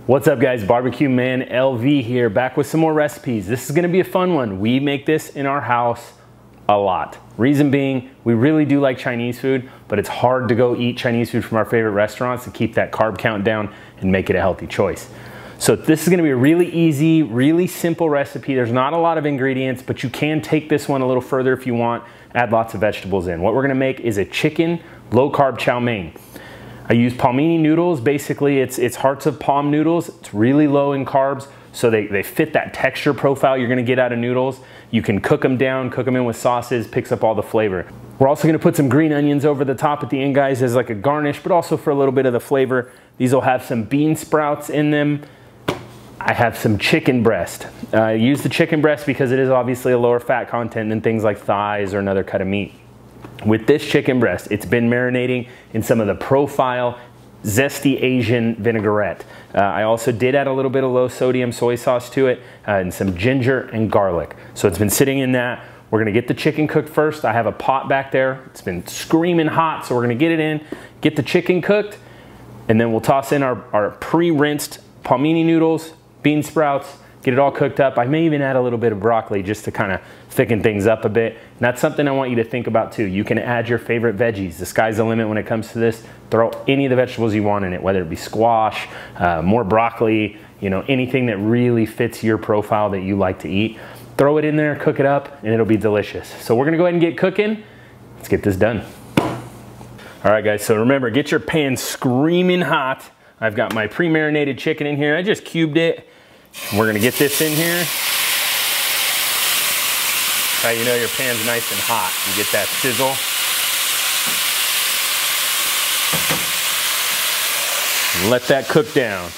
What's up guys, Barbecue Man LV here, back with some more recipes. This is gonna be a fun one. We make this in our house a lot. Reason being, we really do like Chinese food, but it's hard to go eat Chinese food from our favorite restaurants to keep that carb count down and make it a healthy choice. So this is gonna be a really easy, really simple recipe. There's not a lot of ingredients, but you can take this one a little further if you want, add lots of vegetables in. What we're gonna make is a chicken low carb chow mein. I use palmini noodles. Basically, it's hearts of palm noodles. It's really low in carbs, so they fit that texture profile you're gonna get out of noodles. You can cook them down, cook them in with sauces, picks up all the flavor. We're also gonna put some green onions over the top at the end, guys, as like a garnish, but also for a little bit of the flavor. These will have some bean sprouts in them. I have some chicken breast. I use the chicken breast because it is obviously a lower fat content than things like thighs or another cut of meat. With this chicken breast, it's been marinating in some of the Profile Zesty Asian vinaigrette. I also did add a little bit of low sodium soy sauce to it and some ginger and garlic. So it's been sitting in that. We're gonna get the chicken cooked first. I have a pot back there. It's been screaming hot, so we're gonna get it in, get the chicken cooked, and then we'll toss in our pre-rinsed palmini noodles, bean sprouts, get it all cooked up. I may even add a little bit of broccoli just to kind of thicken things up a bit. And that's something I want you to think about too. You can add your favorite veggies. The sky's the limit when it comes to this. Throw any of the vegetables you want in it, whether it be squash, more broccoli, you know, anything that really fits your profile that you like to eat. Throw it in there, cook it up, and it'll be delicious. So we're gonna go ahead and get cooking. Let's get this done. All right guys, so remember, get your pan screaming hot. I've got my pre-marinated chicken in here. I just cubed it. We're gonna get this in here. How you know your pan's nice and hot. You get that sizzle. And let that cook down.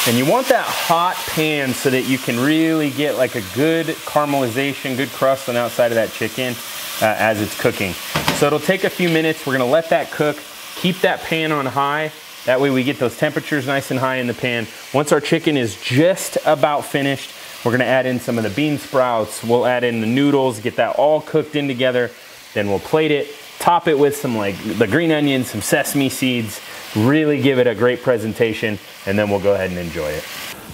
And you want that hot pan so that you can really get like a good caramelization, good crust on the outside of that chicken as it's cooking. So it'll take a few minutes. We're gonna let that cook. Keep that pan on high. That way we get those temperatures nice and high in the pan. Once our chicken is just about finished, we're gonna add in some of the bean sprouts. We'll add in the noodles, get that all cooked in together. Then we'll plate it, top it with some like the green onions, some sesame seeds, really give it a great presentation, and then we'll go ahead and enjoy it.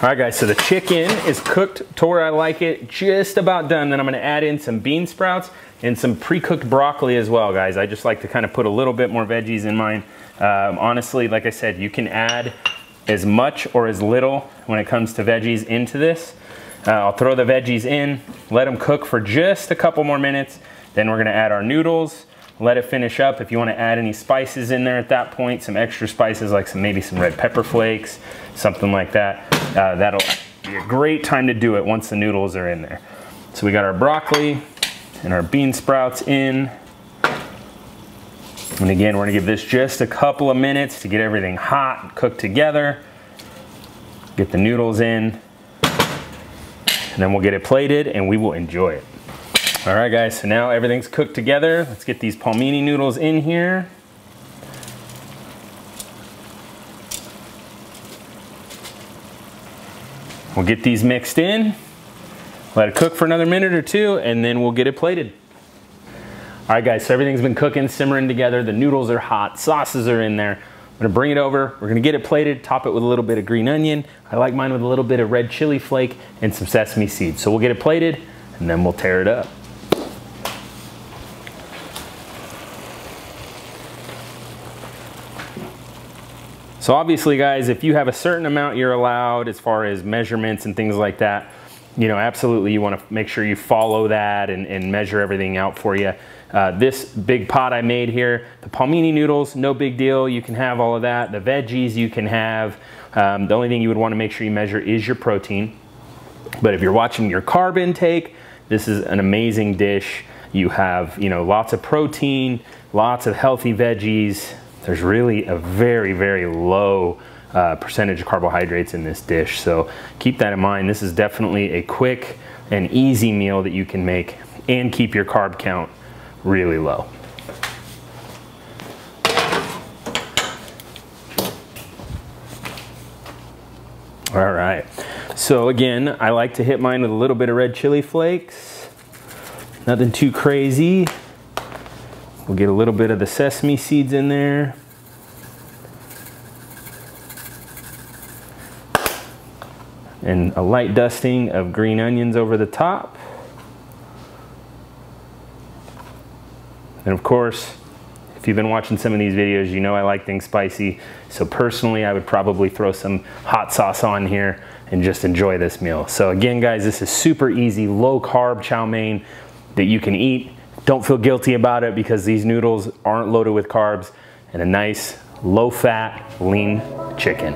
All right guys, so the chicken is cooked to where I like it, just about done. Then I'm gonna add in some bean sprouts and some pre-cooked broccoli as well, guys. I just like to kind of put a little bit more veggies in mine. Honestly, like I said, you can add as much or as little when it comes to veggies into this. I'll throw the veggies in, let them cook for just a couple more minutes. Then we're gonna add our noodles, let it finish up. If you wanna add any spices in there at that point, some extra spices like maybe some red pepper flakes, something like that, that'll be a great time to do it once the noodles are in there. So we got our broccoli and our bean sprouts in. And again, we're gonna give this just a couple of minutes to get everything hot and cooked together. Get the noodles in, and then we'll get it plated and we will enjoy it. All right guys, so now everything's cooked together. Let's get these palmini noodles in here. We'll get these mixed in, let it cook for another minute or two, and then we'll get it plated. All right guys, so everything's been cooking, simmering together. The noodles are hot, sauces are in there. I'm gonna bring it over, we're gonna get it plated, top it with a little bit of green onion. I like mine with a little bit of red chili flake and some sesame seeds. So we'll get it plated and then we'll tear it up. So obviously guys, if you have a certain amount you're allowed as far as measurements and things like that, you know, absolutely you wanna make sure you follow that and measure everything out for you. This big pot I made here, the palmini noodles, no big deal. You can have all of that. The veggies you can have. The only thing you would want to make sure you measure is your protein. But if you're watching your carb intake, this is an amazing dish. You have, you know, lots of protein, lots of healthy veggies. There's really a very, very low percentage of carbohydrates in this dish. So keep that in mind. This is definitely a quick and easy meal that you can make and keep your carb count really low. All right, so again, I like to hit mine with a little bit of red chili flakes. Nothing too crazy. We'll get a little bit of the sesame seeds in there. And a light dusting of green onions over the top. And of course, if you've been watching some of these videos, you know I like things spicy. So personally, I would probably throw some hot sauce on here and just enjoy this meal. So again, guys, this is super easy, low carb chow mein that you can eat. Don't feel guilty about it because these noodles aren't loaded with carbs, and a nice low fat, lean chicken.